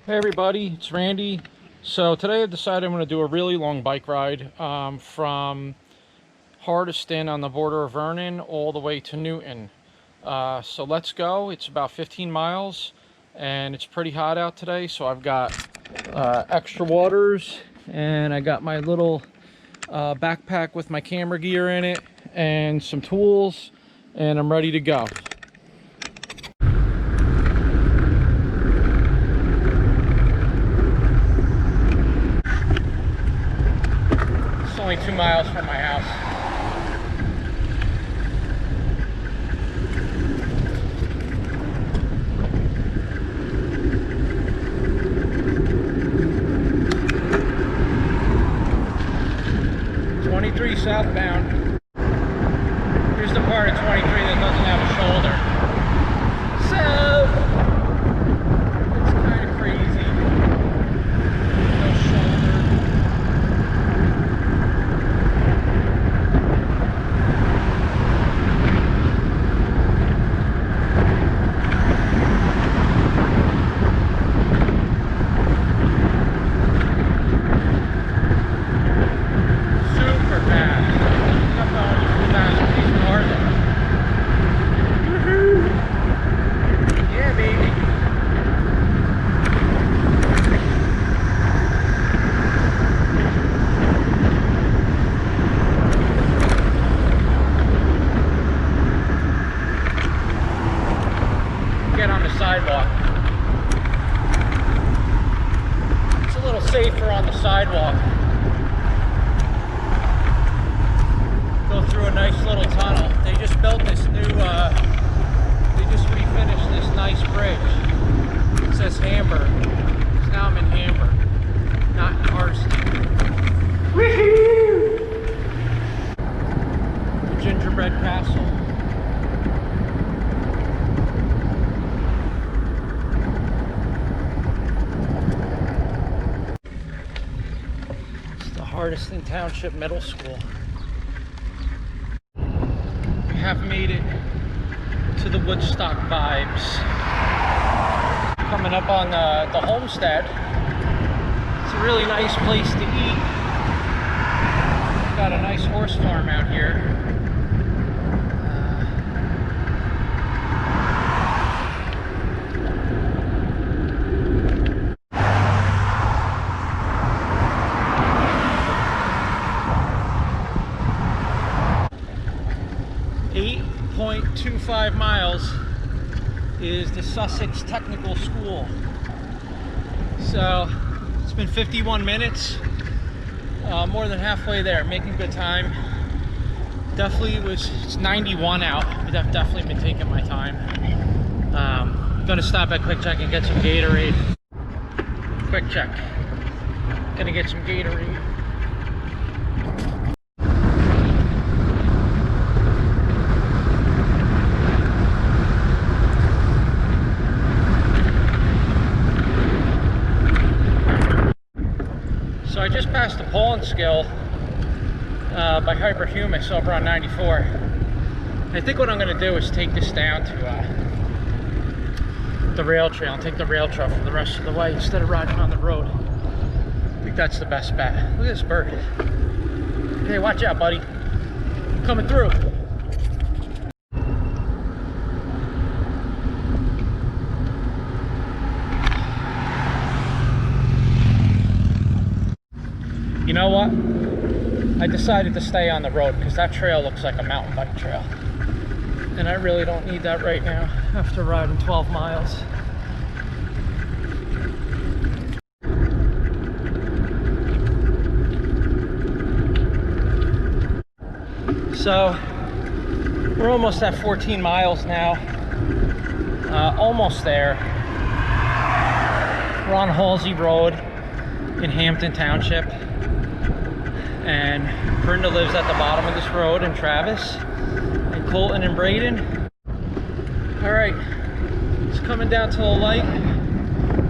Hey everybody, it's Randy. So today I've decided I'm going to do a really long bike ride from Hardyston on the border of Vernon all the way to Newton. So let's go. It's about 15 miles and it's pretty hot out today, so I've got extra waters and I got my little backpack with my camera gear in it and some tools, and I'm ready to go. Only 2 miles from my house. '23 southbound. Here's the part of 23 that doesn't have a shoulder. So it's kind of crazy. No shoulder. Sidewalk. It's a little safer on the sidewalk. Go through a nice little tunnel. They just built this new, they just refinished this nice bridge. It says Hamburg. So now I'm in Hamburg, not in Hardyston. Woohoo! The gingerbread castle. Hardyston Township Middle School. We have made it to the Woodstock vibes. Coming up on the homestead. It's a really nice place to eat. We've got a nice horse farm out here. 8.25 miles is the Sussex Technical School. So it's been 51 minutes, more than halfway there, making good time. Definitely it's 91 out, but I've definitely been taking my time. Gonna stop at Quick Check and get some Gatorade. Quick Check. Gonna get some Gatorade. So I just passed the pollen scale by hyperhumus over on 94. I think what I'm going to do is take this down to the rail trail and take the rail trail for the rest of the way instead of riding on the road. I think that's the best bet. Look at this bird. Hey, watch out, buddy. Coming through. You know what? I decided to stay on the road because that trail looks like a mountain bike trail. And I really don't need that right now after riding 12 miles. So we're almost at 14 miles now. Almost there. We're on Halsey Road in Hampton Township. And Brenda lives at the bottom of this road in Travis, and Colton and Braden. All right, it's coming down to the light.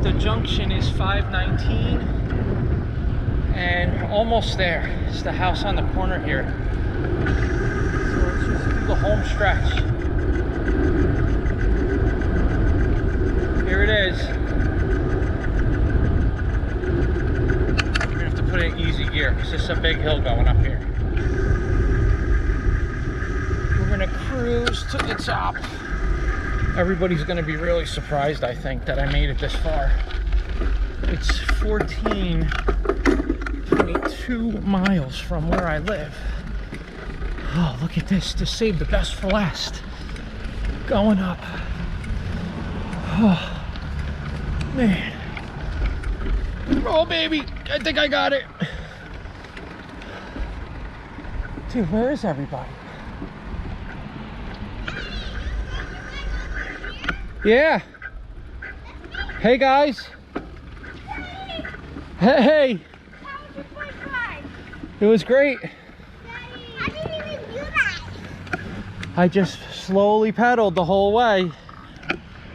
The junction is 519 and almost there. It's the house on the corner here. So let's just do the home stretch. Here it is. here because this is a big hill going up here. We're gonna cruise to the top. Everybody's gonna be really surprised, I think, that I made it this far. It's 14.2 miles from where I live. Oh, look at this. Just saved the best for last. Going up. Oh, man. Oh, baby. I think I got it. Dude, where is everybody? Yeah. Hey, guys. Hey. It was great. I just slowly pedaled the whole way.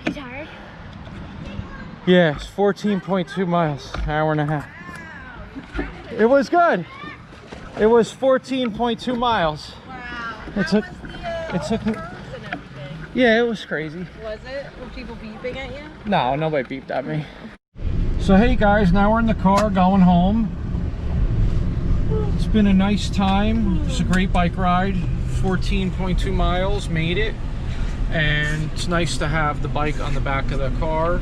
It's hard. Yeah, it's 14.2 miles, hour and a half. It was good. It was 14.2 miles. Wow. It took me. Yeah, it was crazy. Was it? Were people beeping at you? No, nobody beeped at me. So hey guys, now we're in the car going home. It's been a nice time. It's a great bike ride. 14.2 miles, made it. And it's nice to have the bike on the back of the car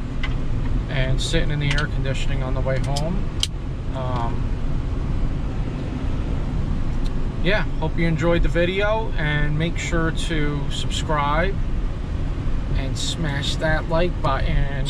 and sitting in the air conditioning on the way home. Yeah, hope you enjoyed the video, and make sure to subscribe and smash that like button.